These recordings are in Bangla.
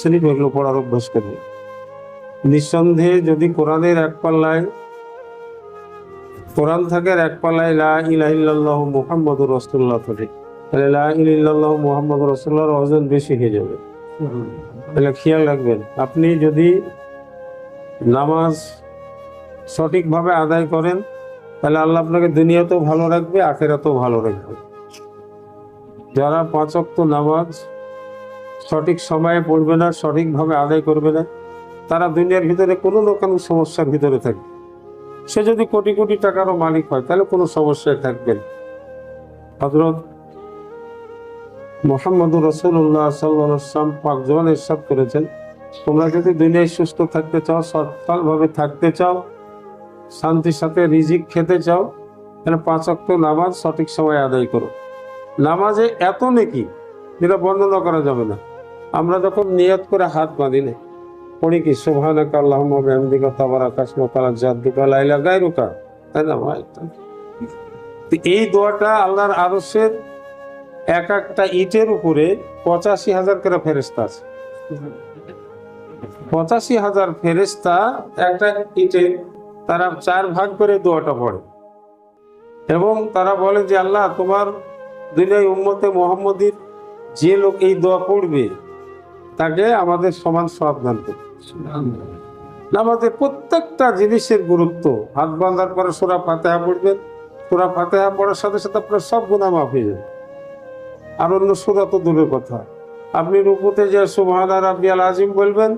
শরীফ এগুলো পড়ার অভ্যাস করবে। নিঃসন্দেহে যদি কোরআনের এক পাল্লায় কোরআন থাকে আর এক পাল্লায় লা ইলাহা ইল্লাল্লাহ মুহাম্মাদুর রাসূলুল্লাহ থাকে, তাহলে লা ইলাহা ইল্লাল্লাহ মুহাম্মাদুর রাসূলুল্লাহর ওজন বেশি হয়ে যাবে। তাহলে খেয়াল রাখবেন, আপনি যদি নামাজ সঠিকভাবে আদায় করেন তাহলে আল্লাহ আপনাকে দুনিয়াতেও ভালো রাখবে, আখিরাতেও ভালো রাখবে। যারা 5 ওয়াক্ত নামাজ সঠিক সময়ে পড়বে না, সঠিকভাবে আদায় করবে না, তারা দুনিয়ার ভিতরে কোনো না কোনো সমস্যার ভিতরে থাকবে। সে যদি কোটি কোটি টাকারও মালিক হয় তাহলে কোনো সমস্যায় থাকবেন। হযরত মুহাম্মদুর রাসূলুল্লাহ সাল্লাল্লাহু আলাইহি ওয়াসাল্লাম পাক জবান ইরশাদ করেছেন, তোমরা যদি দুনিয়ায় সুস্থ থাকতে চাও, সচ্ছলভাবে থাকতে চাও, শান্তির সাথে রিজিক খেতে চাও, তাহলে 5 ওয়াক্ত নামাজ সঠিক সময়ে আদায় করো। নামাজে এত নেকি যেটা বর্ণনা করা যাবে না। আমরা যখন নিয়ত করে হাত বাঁধি না, পড়ি কি সুবহানাকা আল্লাহুম্মা ওয়া বিহামদিকা তাবারাকা ইসমুকা ওয়া জাদ্দুকা লা ইলাহা গায়রুকা, তাই না ভাই? তো এই দোয়াটা আল্লাহর আরশের এক একটা ইটের উপরে 85,000 করে ফেরেশতা আছে। 85,000 ফেরেশতা একটা ইটে, তারা 4 ভাগ করে দোয়াটা পড়ে এবং তারা বলে যে আল্লাহ, তোমার দুনিয়ায় উম্মতে মুহাম্মদীর যে লোক এই দোয়া পড়বে তাকে আমাদের সমান সওয়াব দান করবে। নামাজে প্রত্যেকটা জিনিসের গুরুত্ব। হাত বাঁধার পরে সূরা ফাতিহা পড়বেন, সূরা ফাতিহা পড়ার সাথে সাথে আপনার সব গুনাহ মাফ হয়ে যাবে। আর অন্য সূরা তো দূরের কথা। আপনি রুকুতে যে সুবহানা রাব্বিয়াল আযীম বলবেন,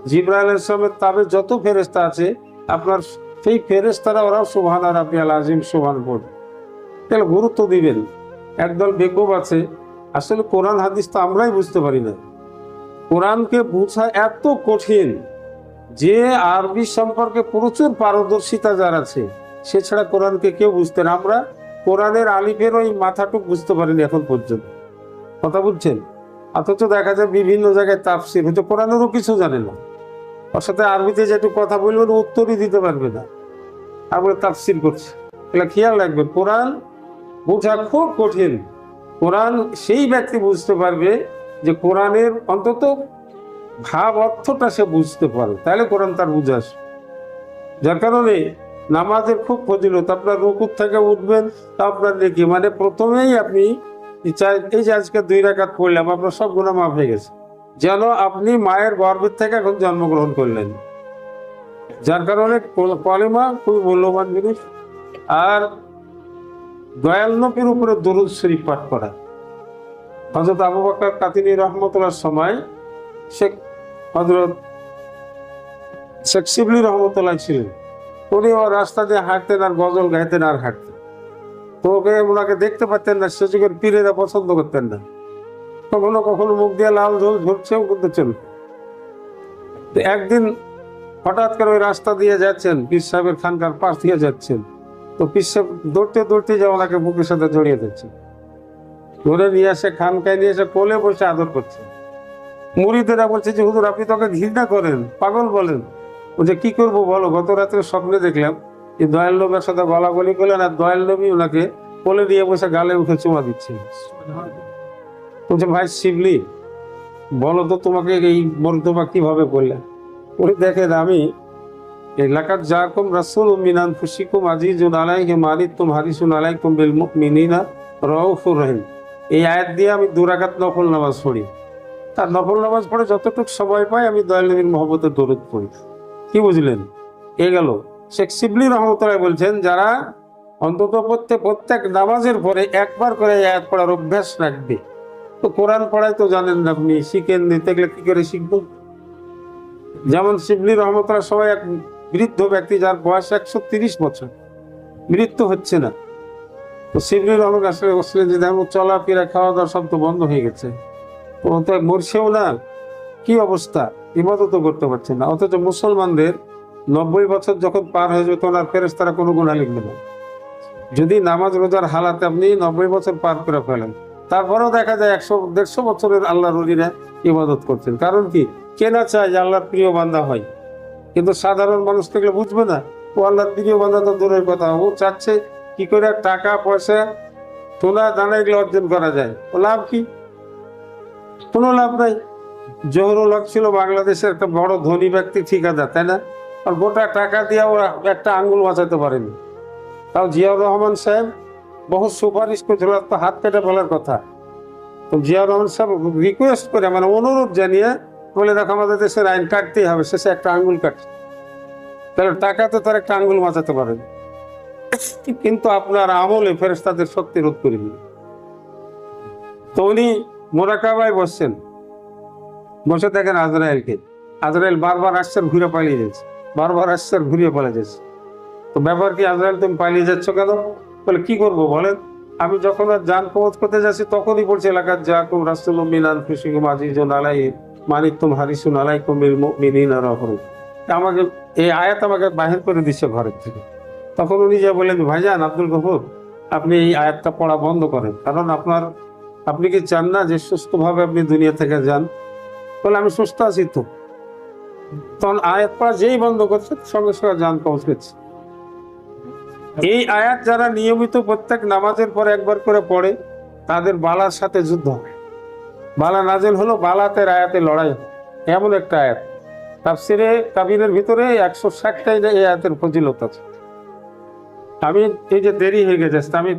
জিবরাইল আলাইহিস সালামের তাবে যত ফেরেশতা আছে আপনার সেই ফেরেশতারা ওরাও সুবহানা রাব্বিয়াল আযীম সুবহান পড়বে। তাহলে গুরুত্ব দিবেন। একদল বেকুব আছে, আসলে কোরআন হাদিস তো আমরাই বুঝতে পারি না। কোরআনকে বোঝা এত কঠিন যে আরবি সম্পর্কে প্রচুর পারদর্শিতা যার আছে সে ছাড়া কোরআনকে কেউ বুঝতে না। আমরা কোরআনের আলিফের ওই মাথাটুক বুঝতে পারিনি এখন পর্যন্ত, কথা বুঝছেন? অথচ দেখা যায় বিভিন্ন জায়গায় তাফসীর, হয়তো কোরআনেরও কিছু জানে না, ওর সাথে আরবিতে যেটু কথা বলবেন উত্তরই দিতে পারবে না, আর বলে তাফসীর করছে। এগুলো খেয়াল রাখবেন, কোরআন বোঝা খুব কঠিন। কোরআন সেই ব্যক্তি বুঝতে পারবে যে কোরআনের অন্তত ভাব অর্থটা সে বুঝতে পারে, তাহলে কোরআন তার বুঝে আসে। যার কারণে নামাজের খুব ফজিলত। আপনার রুকুত থেকে উঠবেন তা আপনার নেকি, মানে প্রথমেই আপনি এই যে আজকে 2 রাকাত পড়লাম, আপনার সব গুনাহ মাফ হয়ে গেছে, যেন আপনি মায়ের গর্ভের থেকে এখন জন্মগ্রহণ করলেন। যার কারণে কলেমা খুবই মূল্যবান জিনিস। আর দয়াল নবীর উপরে দরুদ শরীফ পাঠ করা। হযরত আবু বকর কাতিনী রহমতুল্লাহর সময় হযরত শেখ শিবলি রহমতুল্লাহ ছিলেন, উনি ও রাস্তা দিয়ে হাঁটতেন আর গজল গাইতেন আর হাঁটতেন। তো ওনাকে দেখতে পারতেন না, সে যুগের পীরেরা পছন্দ করতেন না। কখনো কখনো মুখ দিয়ে লাল ঝোল ঝরছেও করতেছেন। তো একদিন হঠাৎ করে ওই রাস্তা দিয়ে যাচ্ছেন, পীর সাহেবের খানকার পাশ দিয়ে যাচ্ছেন, তো পীর সাহেব দৌড়তে দৌড়তে যা ওনাকে বুকের সাথে জড়িয়ে দিচ্ছেন, ধরে নিয়ে আসে খানকায় নিয়ে এসে কোলে বসে আদর করছে। মুরিদেরা বলছে যে হুজুর আপনি তোকে ঘৃণা করেন, পাগল বলেন। বলছে কি করবো বলো, গত রাত্রে স্বপ্নে দেখলাম যে দয়াল নবীর সাথে গলাগলি করলেন আর দয়াল নবী ওনাকে কোলে নিয়ে বসে গালে উঠে চুমা দিচ্ছেন। বলছে ভাই শিবলি, বলো তো তোমাকে এই মর্তবা কিভাবে করলেন? উনি দেখেন, আমি লাকাদ জাআকুম রাসূলুম মিন আনফুসিকুম আজিজুন আলাইহি মা আনিতুম হারিসুন আলাইকুম বিল মুমিনিনা রাউফুর রহিম। এই আয়াত দিয়ে আমি 2 রাকাত নফল নামাজ পড়ি। তার নফল নামাজ পড়ে যতটুকু সময় পাই আমি দয়াল নবীর মহব্বতের দরুদ পড়ি। কি বুঝলেন? এ গেল। শেখ শিবলি রহমতুল্লাহ বলছেন, যারা অন্তত প্রত্যেক নামাজের পরে একবার করে আয়াত পড়ার অভ্যাস রাখবে। তো কোরআন পড়াই তো জানেন না আপনি, শিখেন নিতে গেলে কি করে শিখবো? যেমন শিবলি রহমতুল্লাহ সবাই এক বৃদ্ধ ব্যক্তি, যার বয়স 130 বছর, মৃত্যু হচ্ছে না। তো শিবলি রহমত আসলে বসলেন যে দেখো চলাফেরা খাওয়া দাওয়া সব তো বন্ধ হয়ে গেছে, তো মরছেও না, কি অবস্থা, ইবাদতও করতে পারছে না। অথচ মুসলমানদের 90 বছর যখন পার হয়ে যেত ওনার ফেরেশতারা কোনো গুনাহ লিখবে না। যদি নামাজ রোজার হালাতে আপনি 90 বছর পার করে ফেলেন, তারপরেও দেখা যায় 100-150 বছরের আল্লাহর ওলিরা ইবাদত করছেন। কারণ কি? কেনা চায় যে আল্লাহর প্রিয় বান্দা হয়, কিন্তু সাধারণ মানুষ থেকে বুঝবে না ও আল্লাহর প্রিয় বান্দা তো দূরের কথা, ও চাচ্ছে কি করে টাকা পয়সা সোনা দানা এগুলো অর্জন করা যায়। ও লাভ কি? কোনো লাভ নাই। জহুরুল হক ছিল বাংলাদেশের একটা বড় ধনী ব্যক্তি, ঠিকাদার, তাই না? আর গোটা টাকা দিয়ে ওরা একটা আঙ্গুল বাঁচাতে পারেনি। তাও জিয়াউর রহমান সাহেব বহু সুপারিশ করেছিল, তো হাত কেটে ফেলার কথা। তো জিয়াউর রহমান সাহেব রিকোয়েস্ট করে, মানে অনুরোধ জানিয়ে বলে, দেখো আমাদের দেশের আইন কাটতেই হবে, শেষে একটা আঙ্গুল কাটছে। তাহলে টাকা তো তার একটা আঙ্গুল বাঁচাতে পারেন, কিন্তু আপনার আমলে ফেরেশতাদের শক্তি রোধ করে দিল। তো উনি মোরাকাবায় বসছেন, বসে দেখেন আজরাইলকে। আজরাইল বারবার আসছে, ঘুরে পালিয়ে যাচ্ছে, বারবার আসছে, ঘুরিয়ে পালিয়ে যাচ্ছে। তো ব্যাপার কি আজরাইল, তুমি পালিয়ে যাচ্ছ কেন? বলে, কি করবো বলেন, আমি যখন আর জান কবজ করতে যাচ্ছি তখনই বলছে, এলাকার যাকুম রাসূলুম মিন আনফুসিকুম আজিজুন আলাইহি মা আনিতুম হারিসুন আলাইকুম বিল মুমিনিনা রাউফুর। আমাকে এই আয়াত আমাকে বাহির করে দিচ্ছে ঘরের থেকে। তখন উনি যা বললেন, ভাইজান আব্দুল গফুর, আপনি এই আয়াতটা পড়া বন্ধ করেন, কারণ আপনি কি চান না যে সুস্থভাবে আপনি দুনিয়া থেকে যান? বলে, আমি সুস্থ আছি তো। তখন আয়াত পড়া যেই বন্ধ করছে, সঙ্গে সঙ্গে জান কবজ করছে। এই আয়াত যারা নিয়মিত প্রত্যেক নামাজের পরে একবার করে পড়ে, তাদের বালার সাথে যুদ্ধ হয়। বালা নাজেল হলো, বালাতের আয়াতে লড়াই, এমন একটা আয়াত। তাফসিরে কাবিরের ভিতরে 160টাই এই আয়াতের ফজিলত আছে। আমি এই যে দেরি হয়ে গেছে, আমি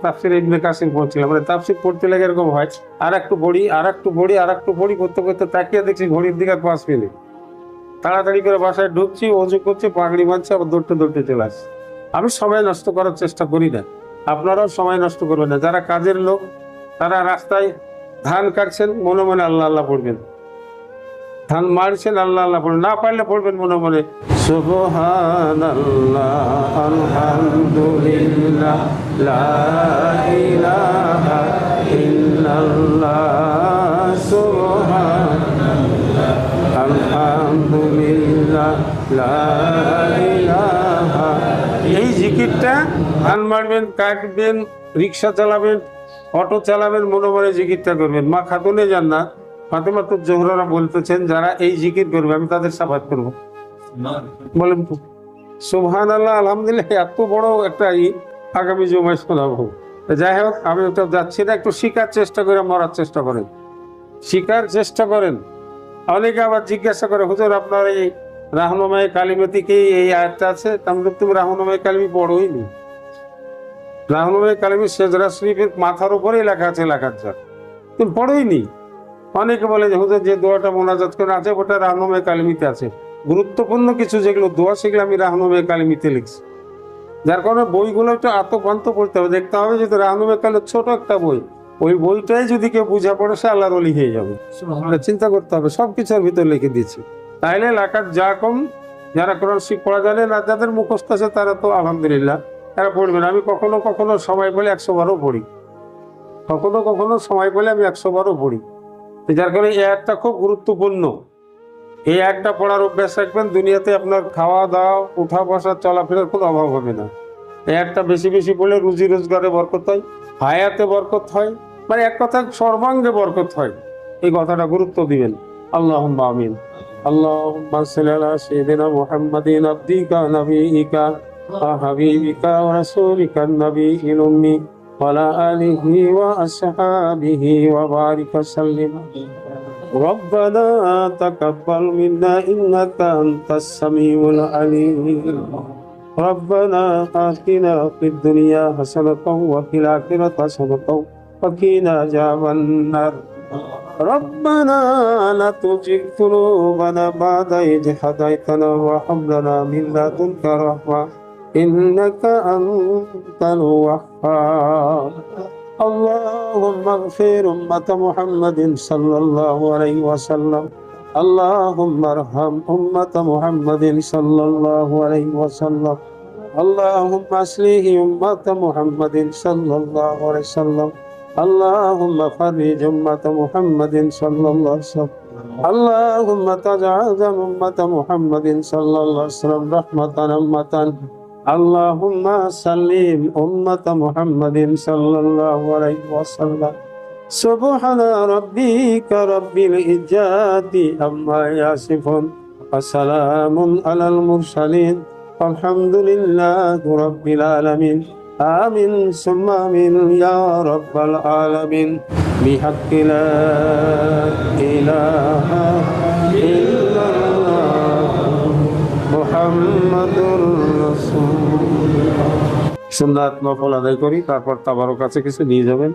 তাফসির ইবনে কাসির পড়ছিলাম, মানে তাফসির পড়তে লাগে এরকম হয়, আর একটু পড়ি করতে করতে তাকিয়ে দেখছি ঘড়ির দিকে 5 মিনিট। তাড়াতাড়ি করে বাসায় ঢুকছি, অজু করছি, পাগড়ি বাঁধছি, আবার দৌড়তে চলে আসছি। আমি সময় নষ্ট করার চেষ্টা করি না, আপনারাও সময় নষ্ট করবেন না। যারা কাজের লোক, তারা রাস্তায় ধান কাটছেন, মনে মনে আল্লাহ আল্লাহ পড়বেন। ধান মারছেন, আল্লাহ আল্লাহ পড়বেন। না পারলে পড়বেন মনে মনে সুবহানাল্লাহ আলহামদুলিল্লাহ লা ইলাহা ইল্লাল্লাহ সুবহানাল্লাহ আলহামদুলিল্লাহ লা ইলাহা। এই জিকিরটা ধান মারবেন, কাটবেন, রিক্সা চালাবেন, অটো চালাবেন, মনে মনে জিকিরটা করবেন। মা খাতুনে জান্নাত ফাতেমাতুজ জোহরা বলতেছেন, যারা এই জিকির করবে আমি তাদের সাফাত করবো। বলেন তো, সুবহানাল্লাহ আলহামদুলিল্লাহ, এত বড় একটা আগামী জুমায় শোনাবো। যাই হোক, আমি ওটা যাচ্ছি না, একটু শিকার চেষ্টা করে মরার চেষ্টা করেন, শিকার চেষ্টা করেন। অনেকে আবার জিজ্ঞাসা করে, হুজুর আপনার এই রাহনুমায়ে কালিমাতি কি এই আয়াতটা আছে? তাহলে তুমি রাহনুমায়ে কালিমি পড়োই নি। রাহনুমায়ে কালিমি সেজরা শরীফের মাথার উপরেই লেখা আছে, লেখার যা তুমি পড়োই নি। অনেকে বলে যে হুজুর যে দোয়াটা মোনাজাত করে আছে ওটা রাহনুমায়ে কালিমিতে আছে। গুরুত্বপূর্ণ কিছু যেগুলো দোয়া, সেগুলো আমি রাহনুমায়ে কালিমিতে লিখছি। যার কারণে বইগুলো একটু আত্মপান্ত পড়তে হবে, দেখতে হবে যদি রাহনুমায়ে কালিম ছোট একটা বই, ওই বইটাই যদি কেউ বুঝা পড়ে, সে আল্লাহর ওলি হয়ে যাবে। চিন্তা করতে হবে, সবকিছুর ভিতরে লিখে দিয়েছি। তাইলে লাকাত যা কম, যারা কোরআন শিখ পড়া জানে না, যাদের মুখস্থ আছে, তারা তো আলহামদুলিল্লাহ তারা পড়বেন। আমি কখনো কখনো সময় পেলে 100 বারও পড়ি, কখনো সময় পেলে আমি 100 বারও পড়ি। যার কারণে এই একটা খুব গুরুত্বপূর্ণ। এই একটা পড়ার অভ্যাস রাখবেন, দুনিয়াতে আপনার খাওয়া দাওয়া, উঠা বসা, চলাফেরার কোনো অভাব হবে না। এই একটা বেশি বেশি পড়লে রুজি রোজগারে বরকত হয়, হায়াতে বরকত হয়, মানে এক কথা সর্বাঙ্গে বরকত হয়। এই কথাটা গুরুত্ব দিবেন। আল্লাহুম্মা আমিন। আল্লাহুম্মা সাল্লি আলা সাইয়্যিদিনা মুহাম্মাদিন আবদিকা নাবিয়িকা ওয়া হাবিবিকা ওয়া রাসূলিকা নাবিয়্যিল উম্মি ওয়া আলা আলিহি ওয়া আসহাবিহি ওয়া বারিক ওয়া সাল্লিম। ربنا تقبل منا إنك أنت السميع العليم. ربنا آتنا في الدنيا حسنة وفي الآخرة حسنة وقنا عذاب النار. ربنا لا تزغ قلوبنا بعد إذ هديتنا وهب لنا من لدنك رحمة إنك أنت الوهاب. اللهم اغفر أمة محمد صلى الله عليه وسلم. اللهم ارحم أمة محمد صلى الله عليه وسلم. اللهم أصلح أمة محمد صلى الله عليه وسلم. اللهم فرج أمة محمد صلى الله عليه وسلم. اللهم تجعل أمة محمد صلى الله عليه وسلم رحمة أمة. اللهم سلم أمة محمد صلى الله عليه وسلم. سبحان ربك رب العزة عما يصفون وسلام على المرسلين والحمد لله رب العالمين. آمين ثم آمين يا رب العالمين. بحق لا إله إلا الله محمد رسول। সুন্নাত নফল আদায় করি, তারপর তাবারক কাছে কিছু নিয়ে যাবেন।